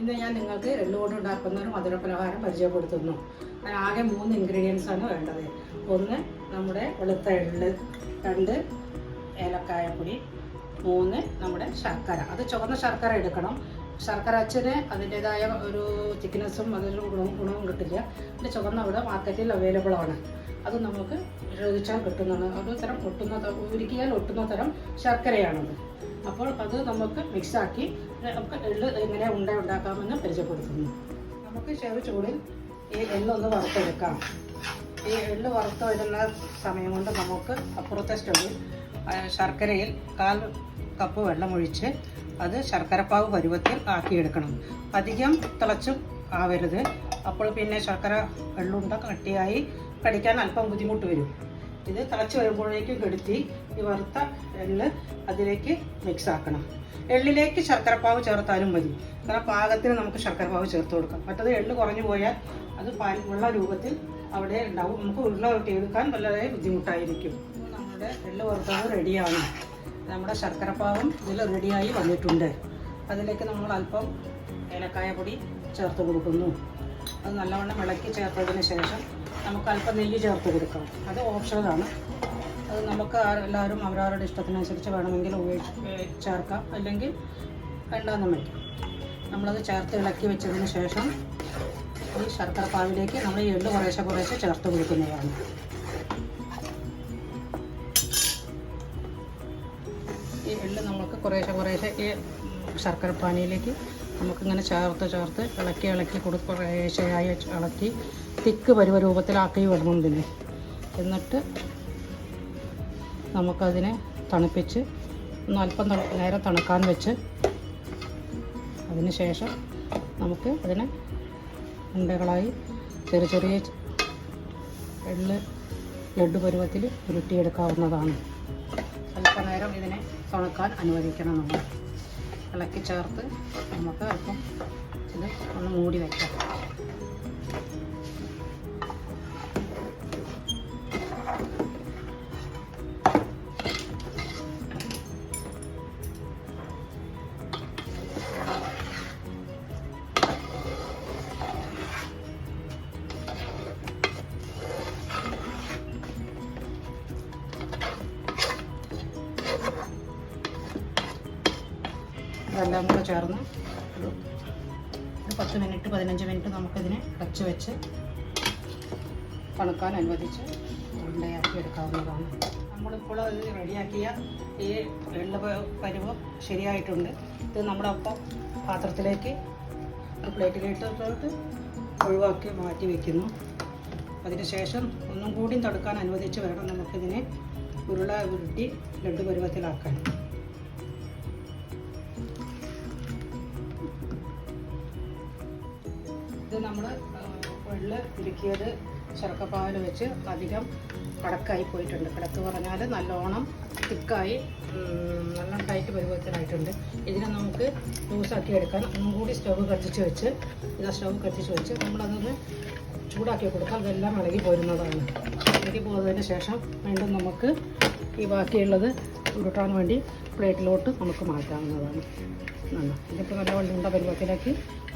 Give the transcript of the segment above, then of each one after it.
ഇന്ന് ഞാൻ നിങ്ങൾക്ക് എള്ളുകൊണ്ട് ഉണ്ടാക്കുന്ന ഒരു മധുരപലഹാരം പരിചയപ്പെടുത്തുന്നു. ആകെ 3 ഇൻഗ്രീഡിയൻസ് ആണ് വേണ്ടത്. ഒന്ന് നമ്മുടെ വെളുത്ത എള്ള്, 2 ഏലക്കായപ്പൊടി, 3 നമ്മുടെ ശർക്കര. അത് ചുവന്ന ശർക്കര എടുക്കണം. ശർക്കര അച്ഛന് അതിൻ്റെതായ ഒരു തിക്നെസ്സും അതിലൊരു ഗുണവും കിട്ടില്ല. പിന്നെ ചുവന്ന ഇവിടെ മാർക്കറ്റിൽ അവൈലബിൾ ആണ്. അത് നമുക്ക് ചോദിച്ചാൽ കിട്ടുന്നതാണ്. ഒരു തരം ഉരുക്കിയാൽ ഒട്ടുന്ന തരം ശർക്കരയാണത്. അപ്പോൾ അത് നമുക്ക് മിക്സാക്കി നമുക്ക് എള്ള് എങ്ങനെ ഉണ്ടാക്കാമെന്ന് പരിചയപ്പെടുത്തുന്നു. നമുക്ക് ചെറു ചൂടിൽ ഈ എള്ളൊന്ന് വറുത്തെടുക്കാം. ഈ എള്ള് വറുത്ത് വരുന്ന സമയം കൊണ്ട് നമുക്ക് അപ്പുറത്തെ സ്റ്റൗവിൽ ശർക്കരയിൽ 1/4 കപ്പ് വെള്ളമൊഴിച്ച് അത് ശർക്കരപ്പാവ് പരുവത്തിൽ ആക്കിയെടുക്കണം. അധികം തിളച്ചും ആവരുത്. അപ്പോൾ പിന്നെ ശർക്കര എള്ളുണ്ട കട്ടിയായി കടിക്കാൻ അല്പം ബുദ്ധിമുട്ട് വരും. ഇത് തിളച്ച് വരുമ്പോഴേക്കും കെടുത്തി ഈ വറുത്ത എള്ള് അതിലേക്ക് മിക്സ് ആക്കണം. എള്ളിലേക്ക് ശർക്കരപ്പാവ് ചേർത്താലും മതി. കാരണം പാകത്തിന് നമുക്ക് ശർക്കരപ്പാവ് ചേർത്ത് കൊടുക്കാം. മറ്റത് എള്ള് കുറഞ്ഞു പോയാൽ അത് വെള്ള രൂപത്തിൽ അവിടെ ഉണ്ടാവും. നമുക്ക് ഉരുള കെട്ടിയെടുക്കാൻ വളരെ ബുദ്ധിമുട്ടായിരിക്കും. നമ്മുടെ എള്ള് വറുത്തത് റെഡിയാണ്. നമ്മുടെ ശർക്കരപ്പാവും ഇതിൽ റെഡിയായി വന്നിട്ടുണ്ട്. അതിലേക്ക് നമ്മൾ അല്പം ഏലക്കായ പൊടി ചേർത്ത് കൊടുക്കുന്നു. അത് നല്ലവണ്ണം ഇളക്കി ചേർത്തതിന് ശേഷം നമുക്ക് അല്പം നെയ്യ് ചേർത്ത് കൊടുക്കാം. അത് ഓപ്ഷണലാണ്. അത് നമുക്ക് എല്ലാവരും അവരവരുടെ ഇഷ്ടത്തിനനുസരിച്ച് വേണമെങ്കിൽ ചേർക്കാം, അല്ലെങ്കിൽ വേണ്ടാന്നും വയ്ക്കാം. നമ്മളത് ചേർത്ത് ഇളക്കി വെച്ചതിന് ശേഷം ഈ ശർക്കര പാവിലേക്ക് നമ്മൾ ഈ എള്ള് കുറേശ്ശെ ചേർത്ത് കൊടുക്കുന്നതാണ്. ഈ എള്ള് നമുക്ക് കുറേശ്ശെ ഈ ശർക്കര പാനിയിലേക്ക് നമുക്കിങ്ങനെ ചേർത്ത് ഇളക്കി കുറേശ്ശെയായി ഇളക്കി തിക്ക് പരുവ രൂപത്തിലാക്കി വിടണം ഇതിന്. എന്നിട്ട് നമുക്കതിനെ തണുപ്പിച്ച് അല്പം നേരം തണുക്കാൻ വെച്ച് അതിന് ശേഷം നമുക്ക് അതിനെ ഉണ്ടകളായി ചെറിയ ലഡ്ഡു പരുവത്തിൽ ഉരുട്ടിയെടുക്കാവുന്നതാണ്. അല്പനേരം ഇതിനെ തണുക്കാൻ അനുവദിക്കണം. നമ്മൾ ഇളക്കി ചേർത്ത് നമുക്ക് അല്പം ഇത് ഒന്ന് മൂടി വയ്ക്കാം. ഇതെല്ലാം കൂടെ ചേർന്ന് ഒരു 10-15 മിനിറ്റ് നമുക്കിതിനെ അടച്ച് വെച്ച് തണുക്കാൻ അനുവദിച്ച് ഉരുണ്ടയാക്കി എടുക്കാവുന്നതാണ്. നമ്മളിപ്പോൾ ഇത് റെഡിയാക്കിയ ഈ എള്ള് പരുവം ശരിയായിട്ടുണ്ട്. ഇത് നമ്മുടെ ഒപ്പം പാത്രത്തിലേക്ക് ഒരു പ്ലേറ്റിലിട്ടിട്ട് ഒഴിവാക്കി മാറ്റി വയ്ക്കുന്നു. അതിന് ശേഷം ഒന്നും കൂടി തടുക്കാൻ അനുവദിച്ച് വേണം നമുക്കിതിനെ ഉരുട്ടി ലഡ്ഡു പരുവത്തിലാക്കാൻ. ഇത് നമ്മൾ എള്ള് ഉരുക്കിയത് ശർക്കരപ്പാവിൽ വെച്ച് അധികം കടക്കായി പോയിട്ടുണ്ട്. കടക്ക് പറഞ്ഞാൽ നല്ലോണം തിക്കായി നല്ല ടൈറ്റ് പരുവത്തിലായിട്ടുണ്ട്. ഇതിനെ നമുക്ക് ലൂസാക്കി എടുക്കാൻ ഒന്നും കൂടി സ്റ്റവ് കത്തിച്ച് വെച്ച് നമ്മളതൊന്ന് ചൂടാക്കി കൊടുക്കാം. അതെല്ലാം ഇളകി പോരുന്നതാണ്. ഇളകി പോയതിന് ശേഷം വീണ്ടും നമുക്ക് ഈ ബാക്കിയുള്ളത് ഉരുട്ടാൻ വേണ്ടി പ്ലേറ്റിലോട്ട് നമുക്ക് മാറ്റാവുന്നതാണ്. ഇതിപ്പോൾ നല്ല വെള്ളുണ്ട പരുവത്തിലേക്ക്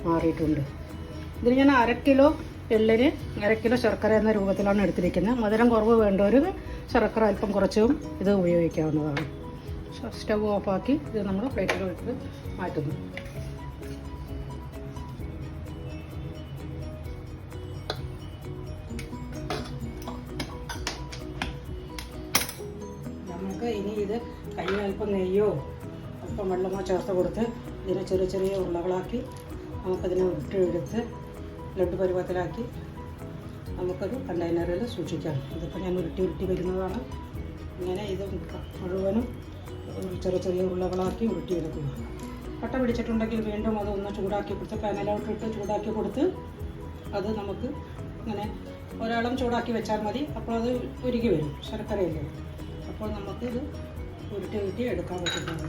മാറിയിട്ടുണ്ട്. ഇതിന് ഞാൻ 1/2 കിലോ എള്ളിന് 1/2 കിലോ ശർക്കര എന്ന രൂപത്തിലാണ് എടുത്തിരിക്കുന്നത്. മധുരം കുറവ് വേണ്ടവർ ശർക്കര അല്പം കുറച്ചും ഇത് ഉപയോഗിക്കാവുന്നതാണ്. സ്റ്റവ് ഓഫാക്കി ഇത് നമ്മൾ പ്ലേറ്റിലോട്ട് മാറ്റുന്നു. നമുക്ക് ഇനി ഇത് കയ്യിൽ അല്പം നെയ്യോ അല്പം വെള്ളമോ ചേർത്ത് കൊടുത്ത് ഇതിനെ ചെറിയ ഉരുളകളാക്കി നമുക്കതിനെ എടുത്ത് ലഡ്ഡു പരുവത്തിലാക്കി നമുക്കൊരു കണ്ടെയ്നറിൽ സൂക്ഷിക്കാം. ഇതിപ്പോൾ ഞാൻ ഉരുട്ടി വരുന്നതാണ്. ഇങ്ങനെ ഇത് മുഴുവനും ചെറിയ ഉരുളകളാക്കി ഉരുട്ടിയെടുക്കുക. കട്ട പിടിച്ചിട്ടുണ്ടെങ്കിൽ വീണ്ടും അതൊന്ന് ചൂടാക്കി കൊടുത്ത് പാനിലോട്ടിട്ട് ചൂടാക്കി കൊടുത്ത് അത് നമുക്ക് ഇങ്ങനെ ഒരാളും ചൂടാക്കി വെച്ചാൽ മതി. അപ്പോൾ അത് ഉരുകി വരും. ശർക്കരയില്ലേ, അപ്പോൾ നമുക്കിത് ഉരുട്ടി എടുക്കാൻ പറ്റുന്നത്.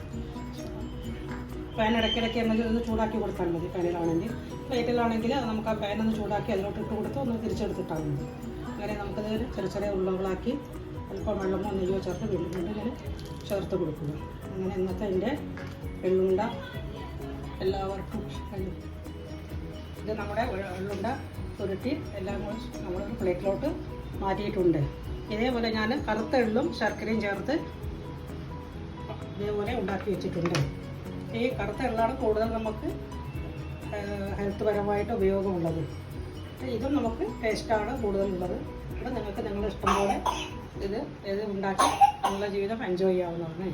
പാൻ ഇടയ്ക്കിടയ്ക്ക് ഒന്ന് ചൂടാക്കി കൊടുത്താൽ മതി. പാനിലാണെങ്കിൽ, പ്ലേറ്റിലാണെങ്കിൽ നമുക്ക് ആ പാനൊന്ന് ചൂടാക്കി അതിലോട്ട് ഇട്ട് കൊടുത്ത് ഒന്ന് തിരിച്ചെടുത്തിട്ടാൽ മതി. അങ്ങനെ നമുക്കത് ചെറിയ ഉരുളകളാക്കി അല്പം വെള്ളമോ നെയ്യോ ചേർത്ത് വീണ്ടും ഇങ്ങനെ ചേർത്ത് കൊടുക്കുക. അങ്ങനെ ഇന്നത്തെ എൻ്റെ എള്ളുണ്ട എല്ലാവർക്കും ഇത് നമ്മുടെ ഉള്ളുണ്ട ഉരുട്ടി എല്ലാം കൂടി നമ്മളൊരു പ്ലേറ്റിലോട്ട് മാറ്റിയിട്ടുണ്ട്. ഇതേപോലെ ഞാൻ കറുത്ത എള്ളും ശർക്കരയും ചേർത്ത് ഇതേപോലെ ഉണ്ടാക്കി വെച്ചിട്ടുണ്ട്. ഈ കറുത്ത എള്ളാണ് കൂടുതൽ നമുക്ക് ഹെൽത്ത് പരമായിട്ട് ഉപയോഗമുള്ളത്. ഇതും നമുക്ക് ടേസ്റ്റാണ് കൂടുതലുള്ളത്. അപ്പോൾ നിങ്ങൾക്ക് നിങ്ങളുടെ ഇഷ്ടം പോലെ ഇത് ഉണ്ടാക്കി നിങ്ങളുടെ ജീവിതം എൻജോയ് ചെയ്യാവുന്നതാണ്.